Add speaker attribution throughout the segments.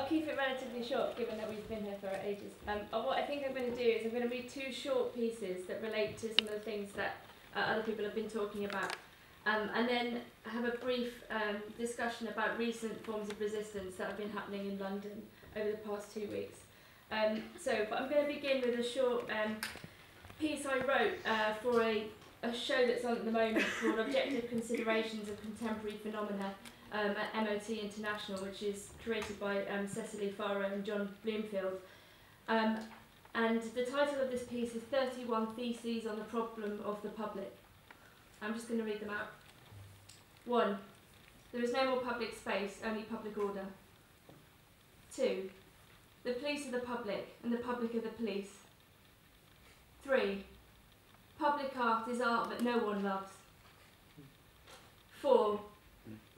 Speaker 1: keep it relatively short, given that we've been here for ages. What I think I'm going to do is I'm going to read two short pieces that relate to some of the things that other people have been talking about, and then have a brief discussion about recent forms of resistance that have been happening in London over the past 2 weeks. But I'm going to begin with a short piece I wrote for a show that's on at the moment called Objective Considerations of Contemporary Phenomena at MOT International, which is created by Cecily Farrow and John Bloomfield. And the title of this piece is 31 Theses on the Problem of the Public. I'm just going to read them out. 1. There is no more public space, only public order. 2. The police are the public, and the public are the police. 3. Public art is art that no one loves. 4.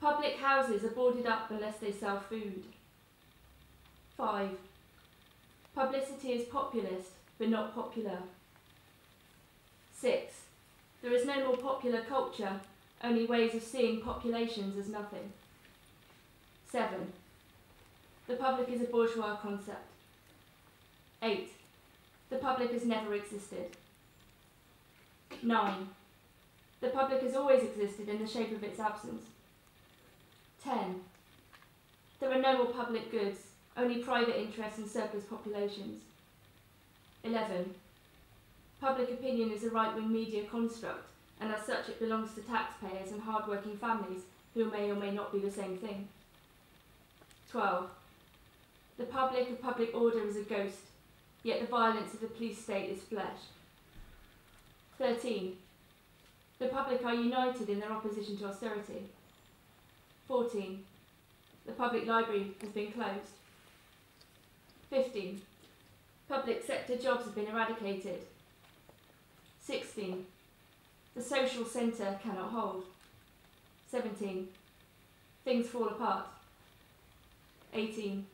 Speaker 1: Public houses are boarded up unless they sell food. 5. Publicity is populist, but not popular. 6. There is no more popular culture, only ways of seeing populations as nothing. 7. The public is a bourgeois concept. 8. The public has never existed. 9. The public has always existed in the shape of its absence. 10. There are no more public goods, only private interests and surplus populations. 11. Public opinion is a right-wing media construct, and as such it belongs to taxpayers and hard-working families who may or may not be the same thing. 12. The public of public order is a ghost, yet the violence of the police state is flesh. 13. The public are united in their opposition to austerity. 14. The public library has been closed. 15. Public sector jobs have been eradicated. 16. The social centre cannot hold. 17. Things fall apart. 18.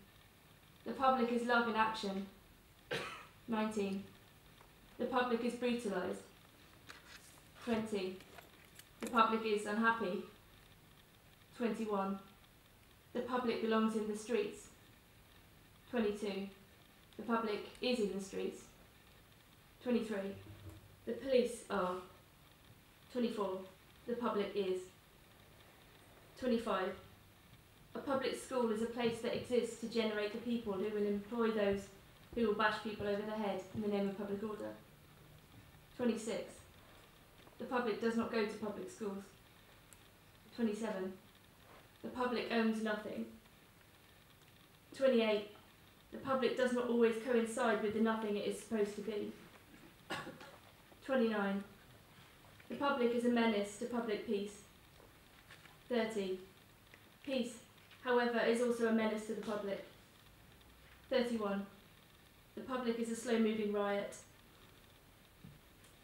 Speaker 1: The public is love in action. 19. The public is brutalised. 20. The public is unhappy. 21. The public belongs in the streets. 22. The public is in the streets. 23. The police are. 24. The public is. 25. A public school is a place that exists to generate the people who will employ those who will bash people over the head in the name of public order. 26. The public does not go to public schools. 27. The public owns nothing. 28. The public does not always coincide with the nothing it is supposed to be. 29. The public is a menace to public peace. 30. Peace, however, is also a menace to the public. 31. The public is a slow-moving riot.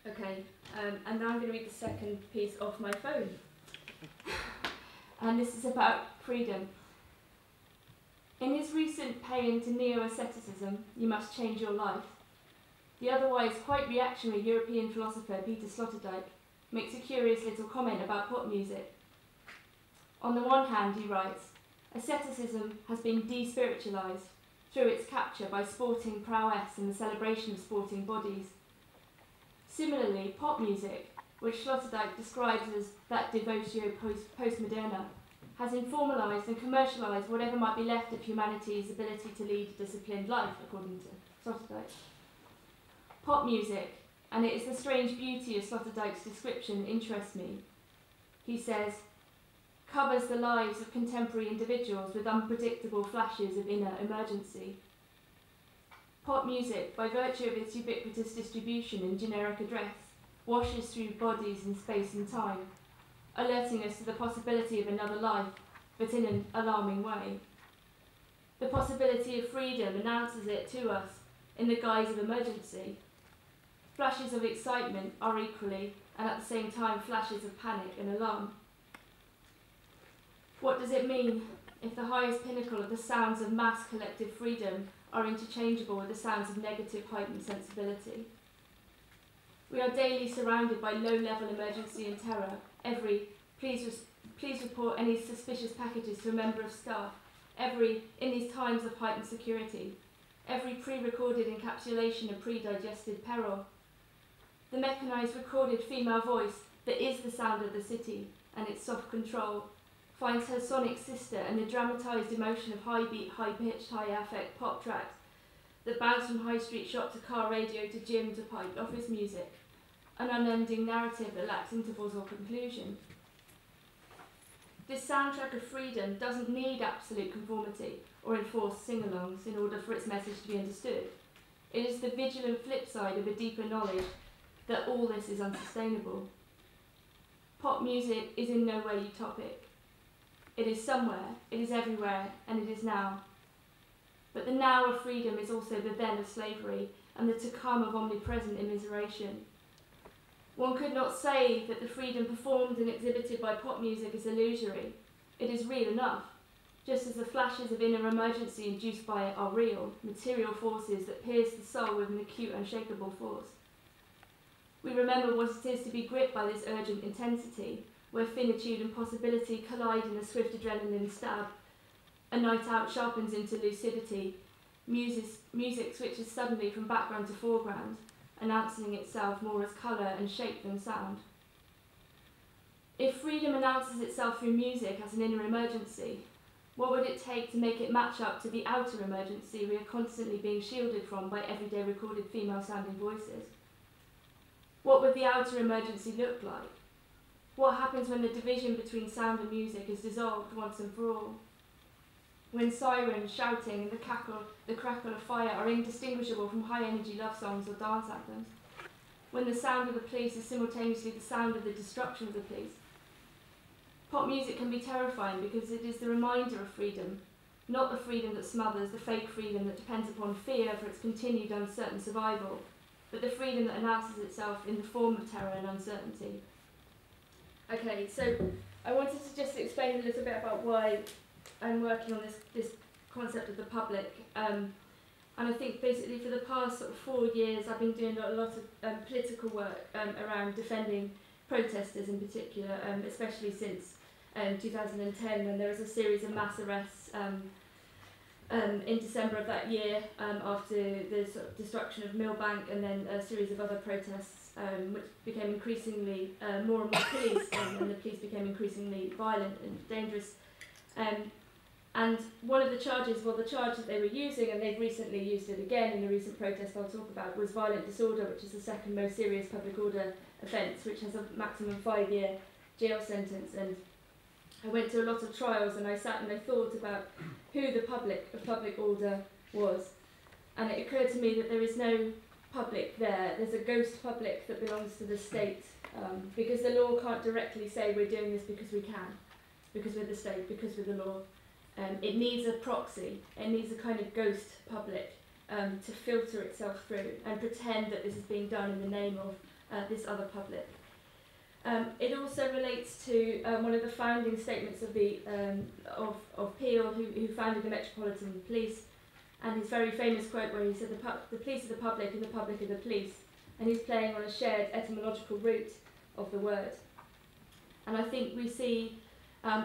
Speaker 1: Okay, and now I'm going to read the second piece off my phone. And this is about freedom. In his recent paean to neo-asceticism, You Must Change Your Life, the otherwise quite reactionary European philosopher Peter Sloterdijk makes a curious little comment about pop music. On the one hand, he writes, asceticism has been despiritualised through its capture by sporting prowess and the celebration of sporting bodies. Similarly, pop music, which Sloterdijk describes as that devotio postmoderna, has informalised and commercialised whatever might be left of humanity's ability to lead a disciplined life, according to Sloterdijk. Pop music, and it is the strange beauty of Sloterdijk's description, interests me. He says, covers the lives of contemporary individuals with unpredictable flashes of inner emergency. Pop music, by virtue of its ubiquitous distribution and generic address, washes through bodies in space and time, alerting us to the possibility of another life, but in an alarming way. The possibility of freedom announces it to us in the guise of emergency. Flashes of excitement are equally, and at the same time, flashes of panic and alarm. What does it mean if the highest pinnacle of the sounds of mass collective freedom are interchangeable with the sounds of negative heightened sensibility? We are daily surrounded by low-level emergency and terror. Please report any suspicious packages to a member of staff, in these times of heightened security, every pre-recorded encapsulation of pre-digested peril. The mechanised recorded female voice that is the sound of the city and its soft control finds her sonic sister in the dramatised emotion of high-beat, high-pitched, high-affect pop tracks that bounce from high street shop to car radio to gym to piped office music, an unending narrative that lacks intervals or conclusion. This soundtrack of freedom doesn't need absolute conformity or enforced sing-alongs in order for its message to be understood. It is the vigilant flip side of a deeper knowledge that all this is unsustainable. Pop music is in no way utopic. It is somewhere, it is everywhere, and it is now. But the now of freedom is also the then of slavery, and the to come of omnipresent immiseration. One could not say that the freedom performed and exhibited by pop music is illusory. It is real enough, just as the flashes of inner emergency induced by it are real, material forces that pierce the soul with an acute, unshakable force. We remember what it is to be gripped by this urgent intensity, where finitude and possibility collide in a swift adrenaline stab. A night out sharpens into lucidity. Music switches suddenly from background to foreground, announcing itself more as colour and shape than sound. If freedom announces itself through music as an inner emergency, what would it take to make it match up to the outer emergency we are constantly being shielded from by everyday recorded female-sounding voices? What would the outer emergency look like? What happens when the division between sound and music is dissolved once and for all? When sirens, shouting, and the crackle of fire are indistinguishable from high-energy love songs or dance anthems? When the sound of the police is simultaneously the sound of the destruction of the police? Pop music can be terrifying because it is the reminder of freedom, not the freedom that smothers, the fake freedom that depends upon fear for its continued uncertain survival, but the freedom that announces itself in the form of terror and uncertainty. Okay, so I wanted to just explain a little bit about why I'm working on this concept of the public. And I think basically for the past sort of 4 years I've been doing a lot of political work around defending protesters in particular, especially since 2010 when there was a series of mass arrests in December of that year after the sort of destruction of Millbank, and then a series of other protests which became increasingly more and more police, and the police became increasingly violent and dangerous. And one of the charges, well, the charge that they were using, and they've recently used it again in a recent protest I'll talk about, was violent disorder, which is the second most serious public order offence, which has a maximum 5-year jail sentence. And I went to a lot of trials, and I sat and I thought about who the public of public order was. And it occurred to me that there is no public there. There's a ghost public that belongs to the state, because the law can't directly say we're doing this because we can, because we're the state, because we're the law. It needs a proxy, it needs a kind of ghost public to filter itself through and pretend that this is being done in the name of this other public. It also relates to one of the founding statements of the of Peel, who founded the Metropolitan Police, and his very famous quote where he said, the police are the public and the public are the police, and he's playing on a shared etymological root of the word. And I think we see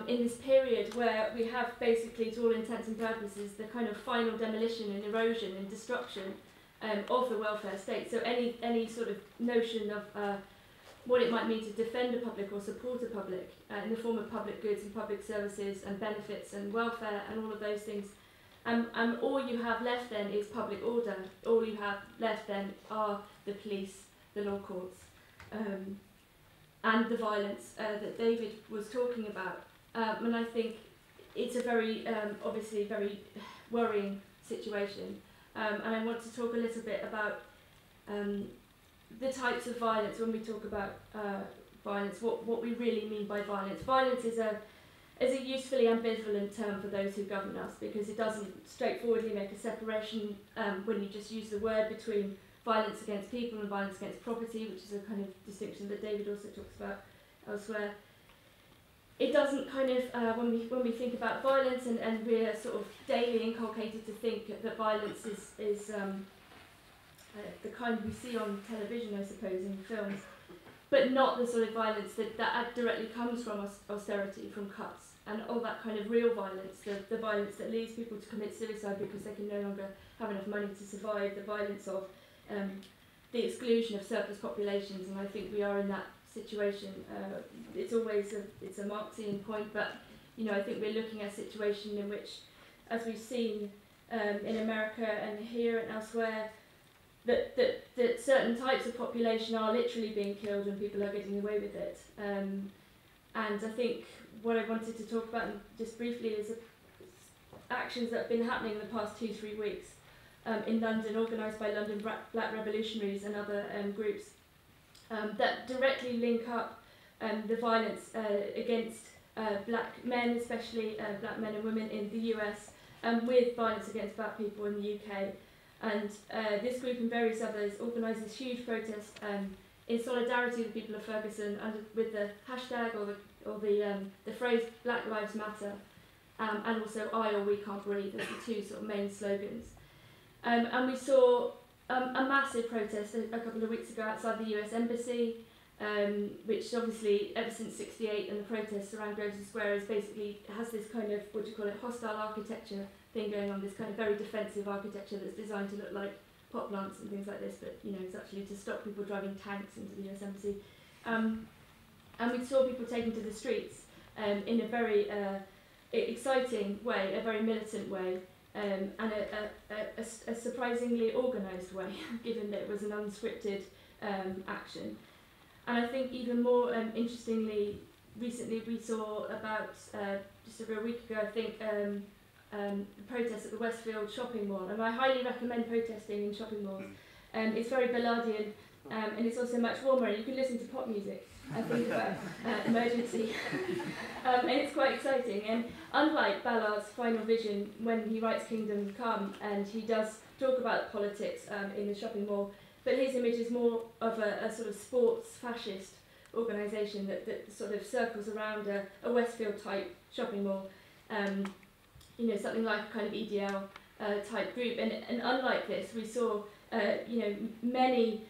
Speaker 1: in this period where we have basically, to all intents and purposes, the kind of final demolition and erosion and destruction of the welfare state. So any sort of notion of what it might mean to defend a public or support a public in the form of public goods and public services and benefits and welfare and all of those things. And all you have left then is public order. All you have left then are the police, the law courts, and the violence that David was talking about. And I think it's a very, obviously, very worrying situation. And I want to talk a little bit about the types of violence when we talk about violence, what we really mean by violence. Violence is a usefully ambivalent term for those who govern us, because it doesn't straightforwardly make a separation when you just use the word between violence against people and violence against property, which is a kind of distinction that David also talks about elsewhere. It doesn't kind of, when we think about violence, and we're sort of daily inculcated to think that violence is the kind we see on television, I suppose, in films, but not the sort of violence that directly comes from austerity, from cuts, and all that kind of real violence, the violence that leads people to commit suicide because they can no longer have enough money to survive, the violence of the exclusion of surplus populations, and I think we are in that situation. It's always it's a Marxian point, but I think we're looking at a situation in which, as we've seen in America and here and elsewhere, that certain types of population are literally being killed and people are getting away with it. And I think what I wanted to talk about just briefly is actions that have been happening in the past 2-3 weeks in London, organised by London Black Revolutionaries and other groups that directly link up the violence against black men, especially black men and women in the US, with violence against black people in the UK. And this group and various others organised this huge protest in solidarity with the people of Ferguson with the hashtag or the phrase Black Lives Matter, and also I or We Can't Breathe as the two sort of main slogans. And we saw a massive protest a couple of weeks ago outside the US Embassy, which obviously ever since '68 and the protests around Grosvenor Square has this kind of, hostile architecture thing going on, this kind of very defensive architecture that's designed to look like pot plants and things like this, but it's actually to stop people driving tanks into the US Embassy. And we saw people taken to the streets in a very exciting way, a very militant way, and a surprisingly organised way, given that it was an unscripted action. And I think even more interestingly, recently we saw about, just over a week ago, I think, protests at the Westfield shopping mall. And I highly recommend protesting in shopping malls. It's very Ballardian, and it's also much warmer, and you can listen to pop music and think about emergency. And it's quite exciting. And unlike Ballard's final vision, when he writes Kingdom Come, and he does talk about politics in the shopping mall, but his image is more of a sort of sports fascist organisation that sort of circles around a Westfield type shopping mall, something like a kind of EDL type group. And unlike this, we saw many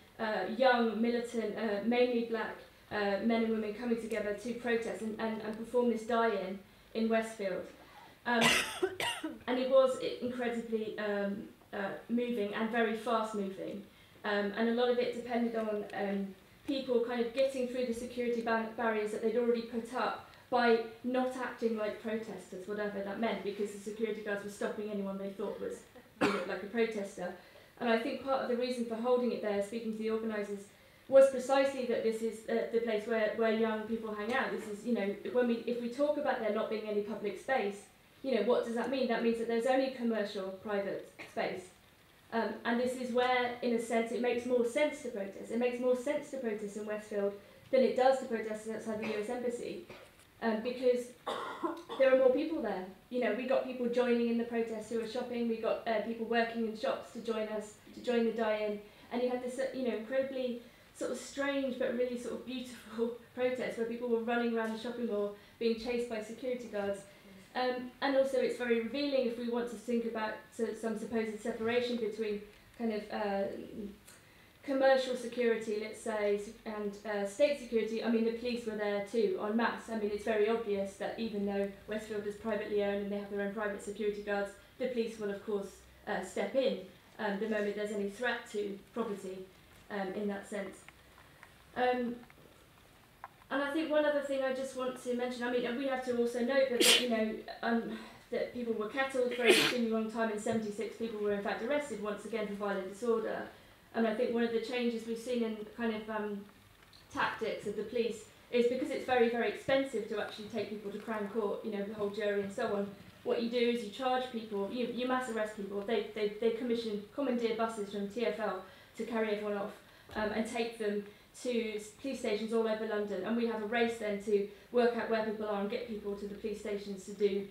Speaker 1: young, militant, mainly black men and women coming together to protest and perform this die-in in Westfield. And it was incredibly moving and very fast moving. And a lot of it depended on people kind of getting through the security barriers that they'd already put up by not acting like protesters, whatever that meant, because the security guards were stopping anyone they thought looked like a protester. And I think part of the reason for holding it there, speaking to the organisers, was precisely that this is the place where young people hang out. This is, if we talk about there not being any public space, what does that mean? That means that there's only commercial, private space. And this is where, in a sense, it makes more sense to protest. It makes more sense to protest in Westfield than it does to protest outside the US Embassy, because there are more people there. We got people joining in the protests who are shopping. We got people working in shops to join us, to join the die-in, and you had this, incredibly sort of strange but really sort of beautiful protest where people were running around the shopping mall, being chased by security guards. And also it's very revealing if we want to think about some supposed separation between kind of commercial security, let's say, and state security. I mean, the police were there too, en masse. I mean, it's very obvious that even though Westfield is privately owned and they have their own private security guards, the police will, of course, step in the moment there's any threat to property in that sense. And I think one other thing I just want to mention, I mean, we have to also note that, that people were kettled for an extremely long time. In '76, people were in fact arrested once again for violent disorder. And I think one of the changes we've seen in kind of tactics of the police is because it's very, very expensive to actually take people to Crown Court, the whole jury and so on. What you do is you charge people, you mass arrest people. They commandeer buses from TfL to carry everyone off and take them to police stations all over London, and we have a race then to work out where people are and get people to the police stations to do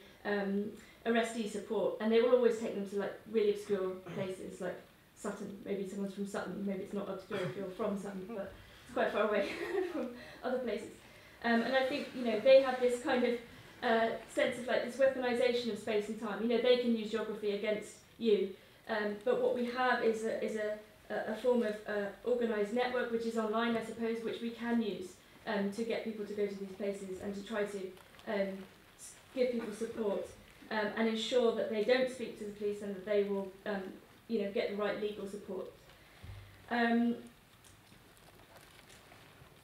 Speaker 1: arrestee support. And they will always take them to like really obscure places like Sutton. Maybe someone's from Sutton, maybe it's not obscure if you're from Sutton, but it's quite far away from other places. And I think they have this kind of sense of like this weaponisation of space and time. They can use geography against you, but what we have is a form of organised network which is online, I suppose, which we can use to get people to go to these places and to try to give people support, and ensure that they don't speak to the police and that they will, get the right legal support.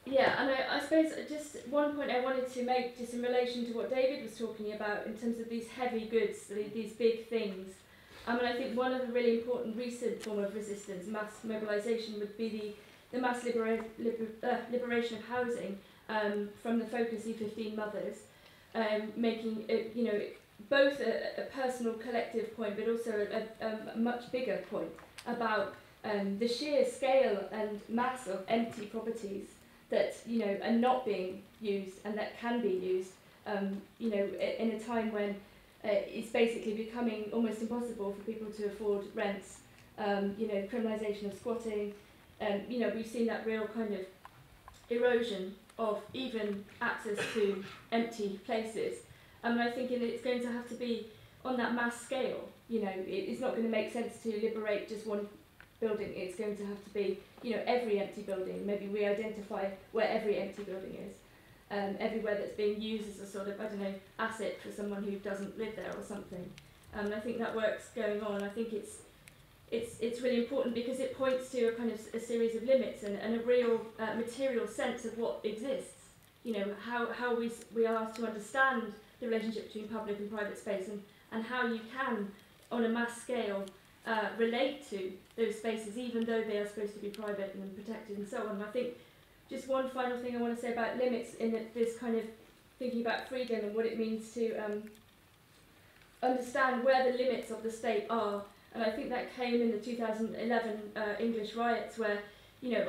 Speaker 1: Yeah, and I suppose just one point I wanted to make, just in relation to what David was talking about in terms of these heavy goods, these big things. And I think one of the really important recent form of resistance, mass mobilisation, would be the mass liberation of housing from the Focus E15 mothers, making it, both a personal collective point, but also a much bigger point about the sheer scale and mass of empty properties that are not being used and that can be used, in a time when it's basically becoming almost impossible for people to afford rents. Criminalisation of squatting. We've seen that real kind of erosion of even access to empty places. And I think it's going to have to be on that mass scale. It's not going to make sense to liberate just one building. It's going to have to be, every empty building. Maybe we identify where every empty building is. Everywhere that's being used as a sort of, asset for someone who doesn't live there or something. I think that work's going on. I think it's really important because it points to a kind of a series of limits and a real material sense of what exists. How we are to understand the relationship between public and private space, and how you can, on a mass scale, relate to those spaces, even though they are supposed to be private and protected and so on. And I think just one final thing I want to say about limits, in this kind of thinking about freedom and what it means to understand where the limits of the state are. And I think that came in the 2011 English riots, where,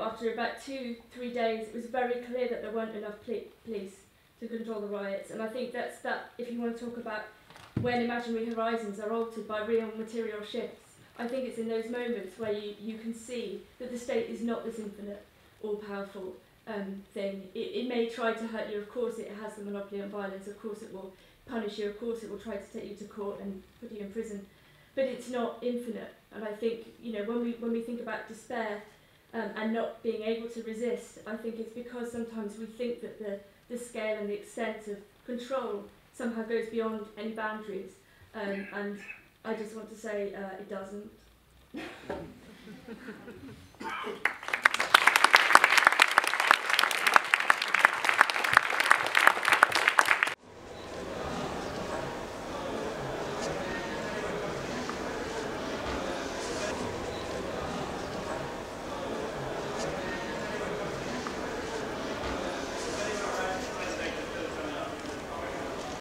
Speaker 1: after about 2-3 days, it was very clear that there weren't enough police to control the riots. And I think that's that, if you want to talk about when imaginary horizons are altered by real material shifts, I think it's in those moments where you can see that the state is not this infinite, all-powerful thing. It may try to hurt you, of course it has the monopoly on violence, of course it will punish you, of course it will try to take you to court and put you in prison, but it's not infinite. And I think, when we think about despair and not being able to resist, I think it's because sometimes we think that the scale and the extent of control somehow goes beyond any boundaries, and I just want to say it doesn't.